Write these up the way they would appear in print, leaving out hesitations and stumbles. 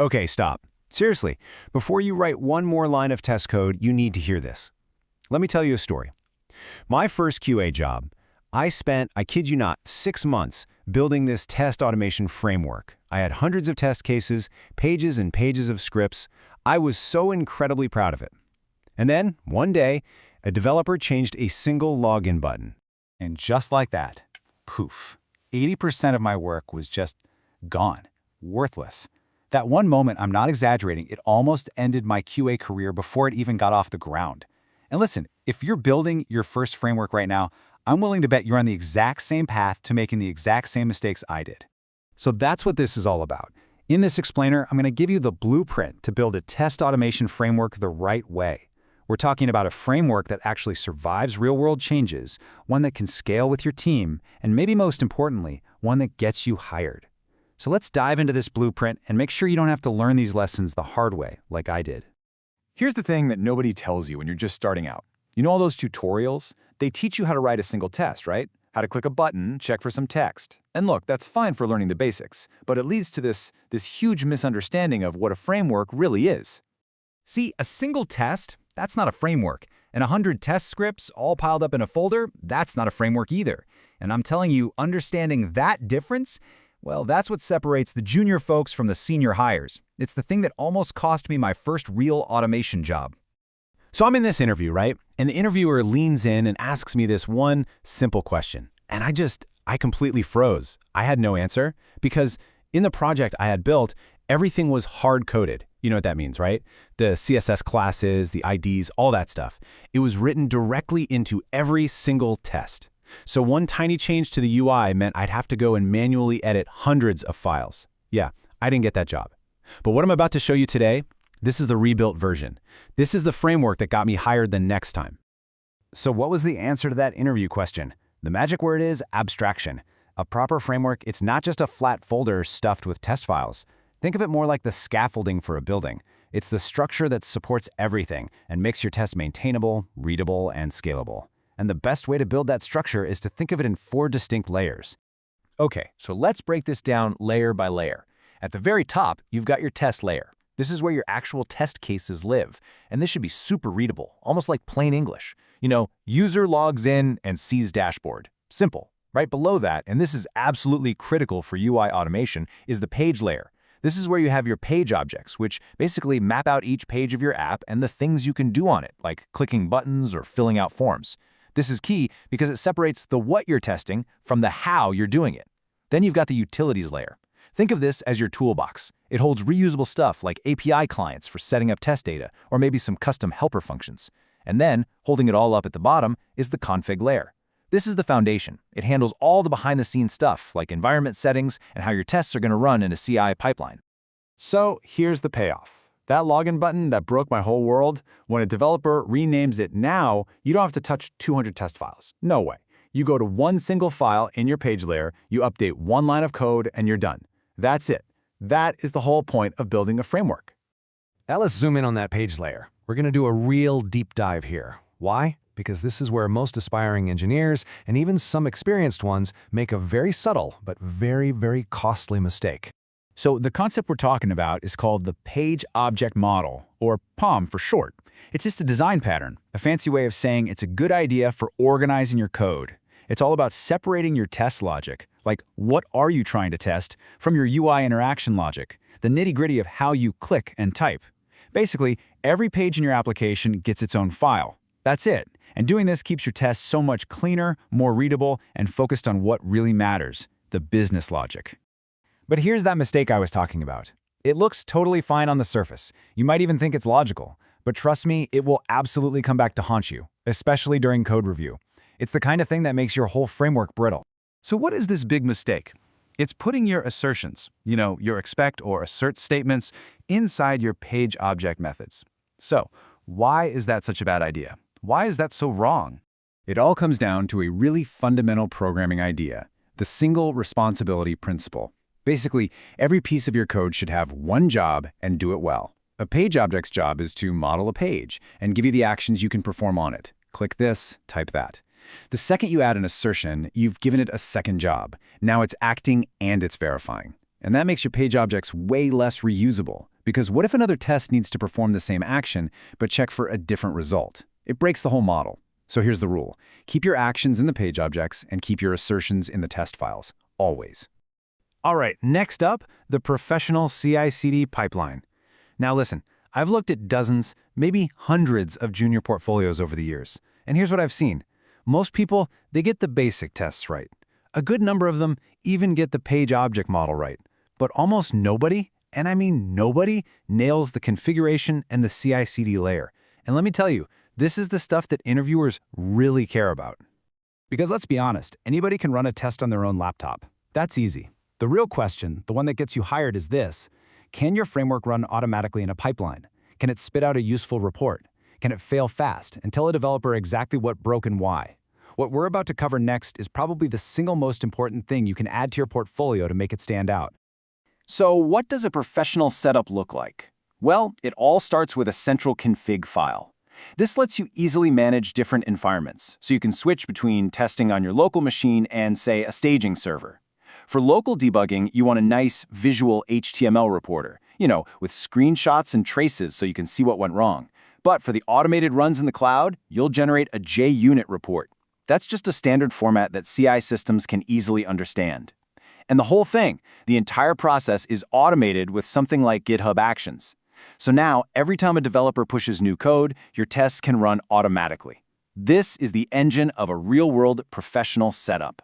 Okay, stop. Seriously, before you write one more line of test code, you need to hear this. Let me tell you a story. My first QA job, I spent, I kid you not, 6 months building this test automation framework. I had hundreds of test cases, pages and pages of scripts. I was so incredibly proud of it. And then, one day, a developer changed a single login button. And just like that, poof, 80% of my work was just gone, worthless. That one moment, I'm not exaggerating, it almost ended my QA career before it even got off the ground. And listen, if you're building your first framework right now, I'm willing to bet you're on the exact same path to making the exact same mistakes I did. So that's what this is all about. In this explainer, I'm going to give you the blueprint to build a test automation framework the right way. We're talking about a framework that actually survives real-world changes, one that can scale with your team, and maybe most importantly, one that gets you hired. So let's dive into this blueprint and make sure you don't have to learn these lessons the hard way, like I did. Here's the thing that nobody tells you when you're just starting out. You know all those tutorials? They teach you how to write a single test, right? How to click a button, check for some text. And look, that's fine for learning the basics, but it leads to this huge misunderstanding of what a framework really is. See, a single test, that's not a framework. And 100 test scripts all piled up in a folder, that's not a framework either. And I'm telling you, understanding that difference, well, that's what separates the junior folks from the senior hires. It's the thing that almost cost me my first real automation job. So I'm in this interview, right? And the interviewer leans in and asks me this one simple question. And I completely froze. I had no answer because in the project I had built, everything was hard-coded. You know what that means, right? The CSS classes, the IDs, all that stuff. It was written directly into every single test. So one tiny change to the UI meant I'd have to go and manually edit hundreds of files. Yeah, I didn't get that job. But what I'm about to show you today, this is the rebuilt version. This is the framework that got me hired the next time. So what was the answer to that interview question? The magic word is abstraction. A proper framework, it's not just a flat folder stuffed with test files. Think of it more like the scaffolding for a building. It's the structure that supports everything and makes your test maintainable, readable, and scalable. And the best way to build that structure is to think of it in 4 distinct layers. Okay, so let's break this down layer by layer. At the very top, you've got your test layer. This is where your actual test cases live, and this should be super readable, almost like plain English. You know, user logs in and sees dashboard. Simple. Right below that, and this is absolutely critical for UI automation, is the page layer. This is where you have your page objects, which basically map out each page of your app and the things you can do on it, like clicking buttons or filling out forms. This is key because it separates the what you're testing from the how you're doing it. Then you've got the utilities layer. Think of this as your toolbox. It holds reusable stuff like API clients for setting up test data, or maybe some custom helper functions. And then, holding it all up at the bottom, is the config layer. This is the foundation. It handles all the behind-the-scenes stuff, like environment settings and how your tests are going to run in a CI pipeline. So here's the payoff. That login button that broke my whole world, when a developer renames it now, you don't have to touch 200 test files. No way. You go to one single file in your page layer, you update one line of code, and you're done. That's it. That is the whole point of building a framework. Now let's zoom in on that page layer. We're going to do a real deep dive here. Why? Because this is where most aspiring engineers, and even some experienced ones, make a very subtle but very, very costly mistake. So the concept we're talking about is called the Page Object Model, or POM for short. It's just a design pattern, a fancy way of saying it's a good idea for organizing your code. It's all about separating your test logic, like what are you trying to test, from your UI interaction logic, the nitty-gritty of how you click and type. Basically, every page in your application gets its own file. That's it. And doing this keeps your tests so much cleaner, more readable, and focused on what really matters, the business logic. But here's that mistake I was talking about. It looks totally fine on the surface. You might even think it's logical. But trust me, it will absolutely come back to haunt you, especially during code review. It's the kind of thing that makes your whole framework brittle. So what is this big mistake? It's putting your assertions, your expect or assert statements, inside your page object methods. So why is that such a bad idea? Why is that so wrong? It all comes down to a really fundamental programming idea, the single responsibility principle. Basically, every piece of your code should have one job and do it well. A page object's job is to model a page and give you the actions you can perform on it. Click this, type that. The second you add an assertion, you've given it a second job. Now it's acting and it's verifying. And that makes your page objects way less reusable Because what if another test needs to perform the same action, but check for a different result? It breaks the whole model. So here's the rule. Keep your actions in the page objects and keep your assertions in the test files, always. All right, next up, the professional CI/CD pipeline. Now listen, I've looked at dozens, maybe hundreds of junior portfolios over the years. And here's what I've seen. Most people, they get the basic tests right. A good number of them even get the page object model right. But almost nobody, and I mean nobody, nails the configuration and the CI/CD layer. And let me tell you, this is the stuff that interviewers really care about. Because let's be honest, anybody can run a test on their own laptop. That's easy. The real question, the one that gets you hired, is this. Can your framework run automatically in a pipeline? Can it spit out a useful report? Can it fail fast and tell a developer exactly what broke and why? What we're about to cover next is probably the single most important thing you can add to your portfolio to make it stand out. So what does a professional setup look like? Well, it all starts with a central config file. This lets you easily manage different environments, so you can switch between testing on your local machine and, say, a staging server. For local debugging, you want a nice visual HTML reporter, with screenshots and traces so you can see what went wrong. But for the automated runs in the cloud, you'll generate a JUnit report. That's just a standard format that CI systems can easily understand. And the whole thing, the entire process, is automated with something like GitHub Actions. So now, every time a developer pushes new code, your tests can run automatically. This is the engine of a real-world professional setup.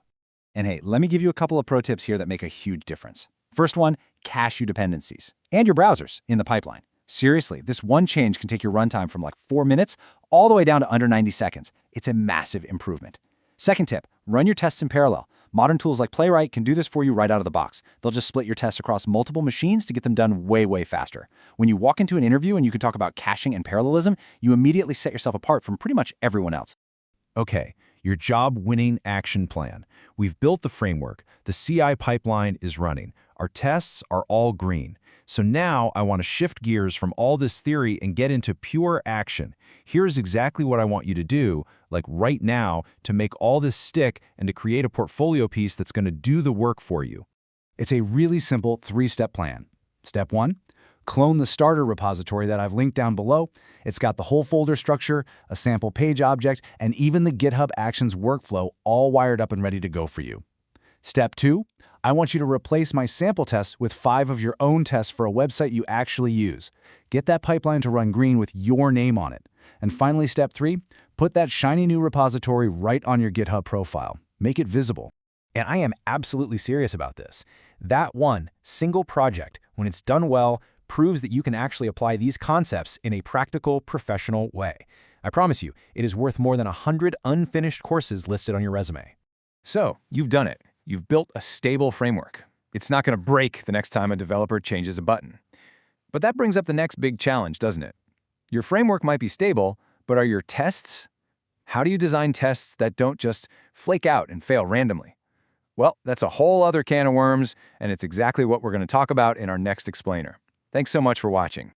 And hey, let me give you a couple of pro tips here that make a huge difference. First one, cache your dependencies and your browsers in the pipeline. Seriously, this one change can take your runtime from like 4 minutes all the way down to under 90 seconds. It's a massive improvement. Second tip, run your tests in parallel. Modern tools like Playwright can do this for you right out of the box. They'll just split your tests across multiple machines to get them done way, way faster. When you walk into an interview and you can talk about caching and parallelism, you immediately set yourself apart from pretty much everyone else. Okay, your job-winning action plan. We've built the framework. The CI pipeline is running. Our tests are all green. So now I want to shift gears from all this theory and get into pure action. Here's exactly what I want you to do, like right now, to make all this stick and to create a portfolio piece that's going to do the work for you. It's a really simple 3-step plan. Step 1, clone the starter repository that I've linked down below. It's got the whole folder structure, a sample page object, and even the GitHub Actions workflow all wired up and ready to go for you. Step 2, I want you to replace my sample tests with 5 of your own tests for a website you actually use. Get that pipeline to run green with your name on it. And finally, step 3, put that shiny new repository right on your GitHub profile. Make it visible. And I am absolutely serious about this. That one single project, when it's done well, proves that you can actually apply these concepts in a practical, professional way. I promise you, it is worth more than 100 unfinished courses listed on your resume. So, you've done it. You've built a stable framework. It's not going to break the next time a developer changes a button. But that brings up the next big challenge, doesn't it? Your framework might be stable, but are your tests? How do you design tests that don't just flake out and fail randomly? Well, that's a whole other can of worms, and it's exactly what we're going to talk about in our next explainer. Thanks so much for watching.